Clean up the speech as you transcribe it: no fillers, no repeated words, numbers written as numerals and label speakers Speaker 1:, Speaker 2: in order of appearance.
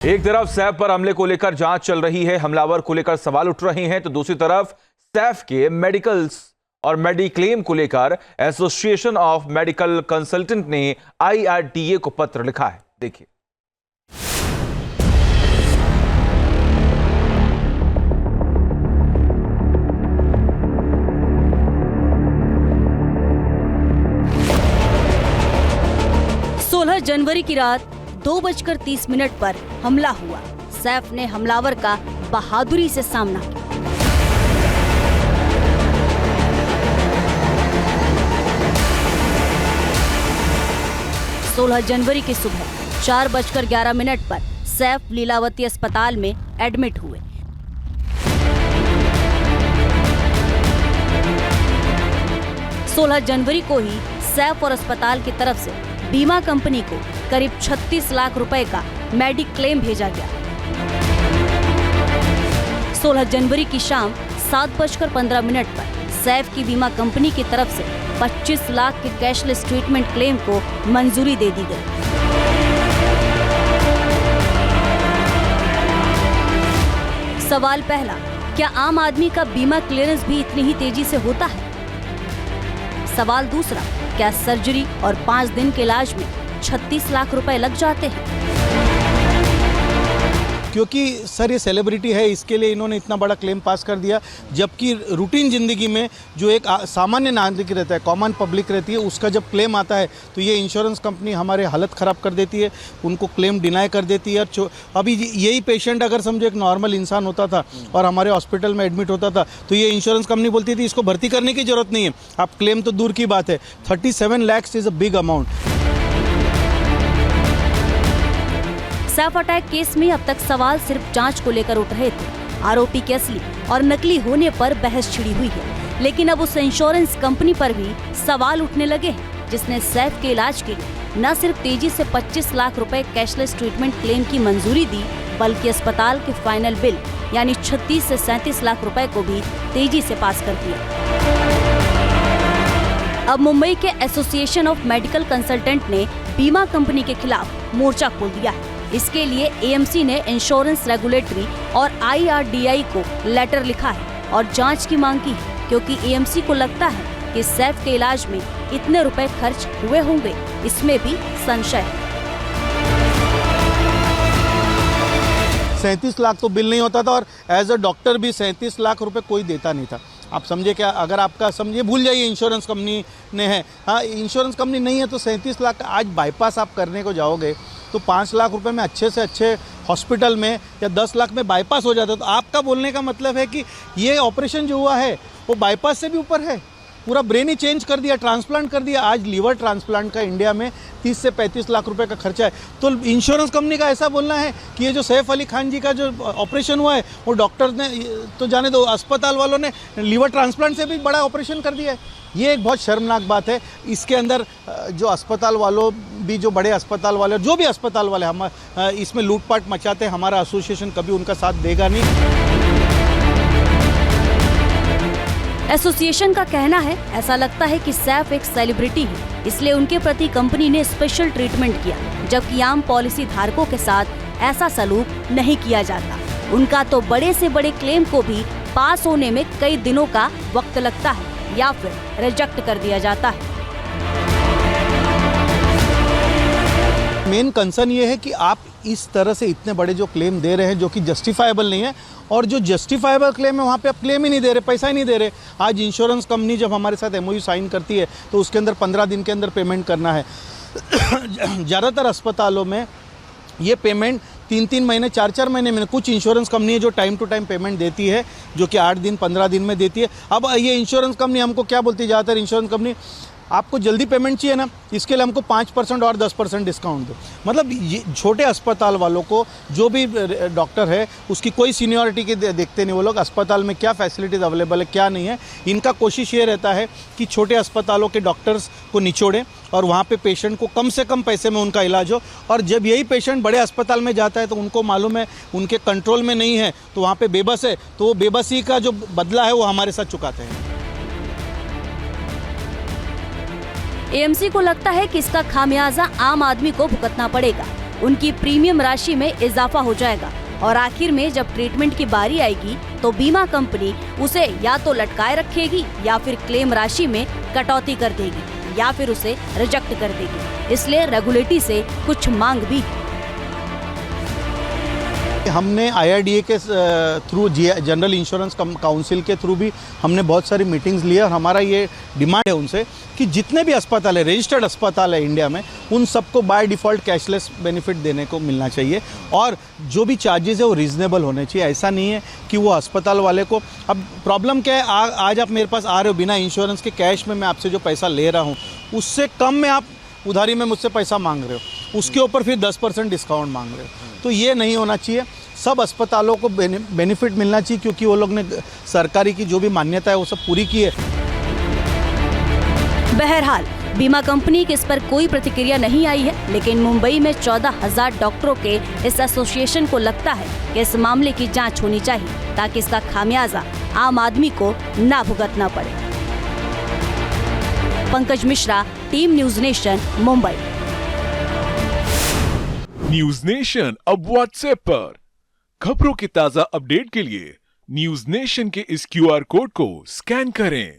Speaker 1: एक तरफ सैफ पर हमले को लेकर जांच चल रही है, हमलावर को लेकर सवाल उठ रहे हैं, तो दूसरी तरफ सैफ के मेडिकल्स और मेडिक्लेम को लेकर एसोसिएशन ऑफ मेडिकल कंसल्टेंट ने IRDA को पत्र लिखा है। देखिए।
Speaker 2: जनवरी की रात 2:30 पर हमला हुआ। सैफ ने हमलावर का बहादुरी से सामना किया। जनवरी की सुबह 4:11 पर सैफ लीलावती अस्पताल में एडमिट हुए। जनवरी को ही सैफ और अस्पताल की तरफ से बीमा कंपनी को करीब 36 लाख रुपए का मेडिक्लेम भेजा गया। 16 जनवरी की शाम 7:15 पर सैफ की बीमा कंपनी की तरफ से 25 लाख के कैशलेस ट्रीटमेंट क्लेम को मंजूरी दे दी गई। सवाल पहला, क्या आम आदमी का बीमा क्लियरेंस भी इतनी ही तेजी से होता है? सवाल दूसरा, क्या सर्जरी और 5 दिन के इलाज में 36 लाख रुपए लग जाते हैं?
Speaker 3: क्योंकि सर ये सेलिब्रिटी है, इसके लिए इन्होंने इतना बड़ा क्लेम पास कर दिया, जबकि रूटीन ज़िंदगी में जो एक सामान्य नागरिक रहता है, कॉमन पब्लिक रहती है, उसका जब क्लेम आता है तो ये इंश्योरेंस कंपनी हमारे हालत ख़राब कर देती है, उनको क्लेम डिनाई कर देती है। अभी यही पेशेंट अगर समझो एक नॉर्मल इंसान होता था और हमारे हॉस्पिटल में एडमिट होता था तो ये इंश्योरेंस कंपनी बोलती थी इसको भर्ती करने की ज़रूरत नहीं है, आप क्लेम तो दूर की बात है। 37 lakhs is a big amount.
Speaker 2: Saif attack case में अब तक सवाल सिर्फ जांच को लेकर उठ रहे थे। आरोपी के असली और नकली होने पर बहस छिड़ी हुई है, लेकिन अब उस इंश्योरेंस कंपनी पर भी सवाल उठने लगे हैं जिसने सैफ के इलाज के लिए न सिर्फ तेजी से 25 लाख रुपए कैशलेस ट्रीटमेंट क्लेम की मंजूरी दी, बल्कि अस्पताल के फाइनल बिल यानी 36 से 37 लाख रुपए को भी तेजी से पास कर दिया। अब मुंबई के एसोसिएशन ऑफ मेडिकल कंसल्टेंट ने बीमा कंपनी के खिलाफ मोर्चा खोल दिया है। इसके लिए AMC ने इंश्योरेंस रेगुलेटरी और IRDA को लेटर लिखा है और जांच की मांग की है, क्योंकि AMC को लगता है कि सैफ के इलाज में इतने रुपए खर्च हुए होंगे, इसमें भी संशय है।
Speaker 3: 37 लाख तो बिल नहीं होता था और एज अ डॉक्टर भी 37 लाख रुपए कोई देता नहीं था। आप समझे क्या? अगर आपका समझिए, भूल जाइए इंश्योरेंस कंपनी ने है, हाँ इंश्योरेंस कंपनी नहीं है तो 37 लाख। आज बाईपास आप करने को जाओगे तो 5 लाख रुपए में अच्छे से अच्छे हॉस्पिटल में या 10 लाख में बाईपास हो जाता है। तो आपका बोलने का मतलब है कि ये ऑपरेशन जो हुआ है वो बाईपास से भी ऊपर है, पूरा ब्रेन ही चेंज कर दिया, ट्रांसप्लांट कर दिया। आज लीवर ट्रांसप्लांट का इंडिया में 30 से 35 लाख रुपए का खर्चा है। तो इंश्योरेंस कंपनी का ऐसा बोलना है कि ये जो सैफ अली खान जी का जो ऑपरेशन हुआ है वो डॉक्टर ने तो जाने दो, अस्पताल वालों ने लीवर ट्रांसप्लांट से भी बड़ा ऑपरेशन कर दिया है। ये एक बहुत शर्मनाक बात है। इसके अंदर जो अस्पताल वालों भी, जो बड़े अस्पताल वाले, जो भी अस्पताल वाले हम इसमें लूटपाट मचाते हैं, हमारा एसोसिएशन कभी उनका साथ देगा नहीं।
Speaker 2: एसोसिएशन का कहना है, ऐसा लगता है कि सैफ एक सेलिब्रिटी है, इसलिए उनके प्रति कंपनी ने स्पेशल ट्रीटमेंट किया, जबकि आम पॉलिसी धारकों के साथ ऐसा सलूक नहीं किया जाता। उनका तो बड़े से बड़े क्लेम को भी पास होने में कई दिनों का वक्त लगता है या फिर रिजेक्ट कर दिया जाता है।
Speaker 3: मेन कंसर्न ये है कि आप इस तरह से इतने बड़े जो क्लेम दे रहे हैं जो कि जस्टिफाइबल नहीं है, और जो जस्टिफाइबल क्लेम है वहाँ पे आप क्लेम ही नहीं दे रहे, पैसा ही नहीं दे रहे। आज इंश्योरेंस कंपनी जब हमारे साथ MOU साइन करती है तो उसके अंदर 15 दिन के अंदर पेमेंट करना है। ज़्यादातर अस्पतालों में ये पेमेंट 3-3 महीने, 4-4 महीने में, कुछ इंश्योरेंस कंपनी है जो टाइम टू टाइम पेमेंट देती है, जो कि 8 दिन 15 दिन में देती है। अब ये इंश्योरेंस कंपनी हमको क्या बोलती है, ज़्यादातर इंश्योरेंस कंपनी, आपको जल्दी पेमेंट चाहिए ना, इसके लिए हमको 5% और 10% डिस्काउंट दो। मतलब ये छोटे अस्पताल वालों को, जो भी डॉक्टर है उसकी कोई सीनियरिटी के देखते नहीं वो लोग, अस्पताल में क्या फैसिलिटीज़ अवेलेबल है क्या नहीं है। इनका कोशिश ये रहता है कि छोटे अस्पतालों के डॉक्टर्स को निचोड़ें और वहाँ पे पेशेंट को कम से कम पैसे में उनका इलाज हो। और जब यही पेशेंट बड़े अस्पताल में जाता है तो उनको मालूम है उनके कंट्रोल में नहीं है, तो वहाँ पे बेबस है, तो वो बेबसी का जो बदला है वो हमारे साथ चुकाते हैं।
Speaker 2: AMC को लगता है कि इसका खामियाजा आम आदमी को भुगतना पड़ेगा। उनकी प्रीमियम राशि में इजाफा हो जाएगा और आखिर में जब ट्रीटमेंट की बारी आएगी तो बीमा कंपनी उसे या तो लटकाए रखेगी या फिर क्लेम राशि में कटौती कर देगी या फिर उसे रिजेक्ट कर देगी। इसलिए रेगुलेटरी से कुछ मांग भी है।
Speaker 3: हमने IRDA के थ्रू जनरल इंश्योरेंस काउंसिल के थ्रू भी हमने बहुत सारी मीटिंग्स ली और हमारा ये डिमांड है उनसे कि जितने भी अस्पताल है, रजिस्टर्ड अस्पताल है इंडिया में, उन सबको बाय डिफ़ॉल्ट कैशलेस बेनिफिट देने को मिलना चाहिए और जो भी चार्जेस है वो रीज़नेबल होने चाहिए। ऐसा नहीं है कि वो अस्पताल वाले को, अब प्रॉब्लम क्या है, आज आप मेरे पास आ रहे हो बिना इंश्योरेंस के, कैश में मैं आपसे जो पैसा ले रहा हूँ उससे कम में आप उधारी में मुझसे पैसा मांग रहे हो, उसके ऊपर फिर 10% डिस्काउंट मांग रहे हो। तो ये नहीं होना चाहिए। सब अस्पतालों को बेनिफिट मिलना चाहिए क्योंकि वो लोग ने सरकारी की जो भी मान्यता है वो सब पूरी की है।
Speaker 2: बहरहाल बीमा कंपनी की इस पर कोई प्रतिक्रिया नहीं आई है, लेकिन मुंबई में 14,000 डॉक्टरों के इस एसोसिएशन को लगता है कि इस मामले की जांच होनी चाहिए ताकि इसका खामियाजा आम आदमी को ना भुगतना पड़े। Pankaj Mishra, team news nation, Mumbai.
Speaker 4: News nation अब व्हाट्सएप पर खबरों के ताजा अपडेट के लिए न्यूज नेशन के इस QR कोड को स्कैन करें।